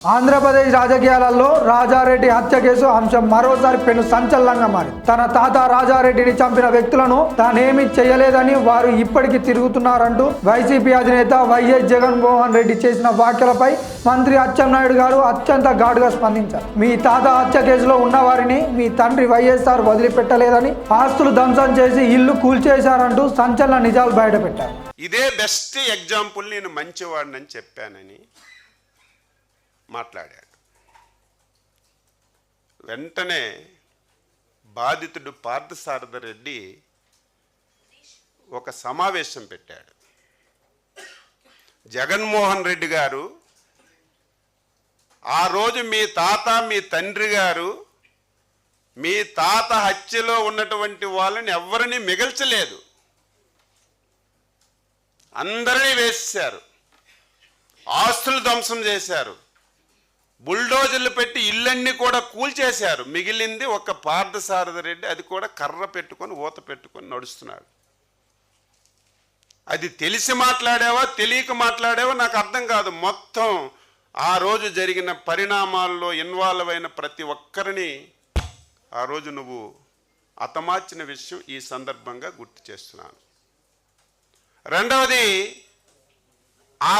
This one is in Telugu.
ఆంధ్రప్రదేశ్ రాజకీయాలలో రాజారెడ్డి హత్య కేసు అంశం మరోసారి పెను సంచలనంగా మారి తన తాత రాజారెడ్డిని చంపిన వ్యక్తులను తానేమీ చేయలేదని వారు ఇప్పటికీ తిరుగుతున్నారంటూ వైసీపీ అధినేత వైఎస్ జగన్మోహన్ రెడ్డి చేసిన వ్యాఖ్యలపై మంత్రి అచ్చెన్నాయుడు గారు అత్యంత ఘాటుగా స్పందించారు. మీ తాత హత్య కేసులో ఉన్న వారిని మీ తండ్రి వైఎస్ఆర్ వదిలిపెట్టలేదని, ఆస్తులు ధ్వంసం చేసి ఇల్లు కూల్చేశారంటూ సంచలన నిజాలు బయటపెట్టారు. ఇదే బెస్ట్ ఎగ్జాంపుల్, నేను మంచివాడిని చెప్పానని మాట్లాడాడు. వెంటనే బాధితుడు పార్థసారథి ఒక సమావేశం పెట్టాడు. జగన్మోహన్ రెడ్డి గారు ఆ రోజు మీ తాత మీ తండ్రి గారు మీ తాత హత్యలో ఉన్నటువంటి వాళ్ళని ఎవరిని మిగల్చలేదు, అందరినీ వేసేశారు, ఆస్తులు ధ్వంసం చేశారు, బుల్డోజర్లు పెట్టి ఇళ్ళన్నీ కూడా కూల్చేశారు. మిగిలింది ఒక పార్థసారథి రెడ్డి, అది కూడా కర్ర పెట్టుకొని ఊత పెట్టుకొని నడుస్తున్నాడు. అది తెలిసి మాట్లాడావా తెలియక మాట్లాడావా నాకు అర్థం కాదు. మొత్తం ఆ రోజు జరిగిన పరిణామాల్లో ఇన్వాల్వ్ అయిన ప్రతి ఒక్కరిని ఆ రోజు నువ్వు హతమార్చిన విషయం ఈ సందర్భంగా గుర్తు చేస్తున్నాను. రెండవది,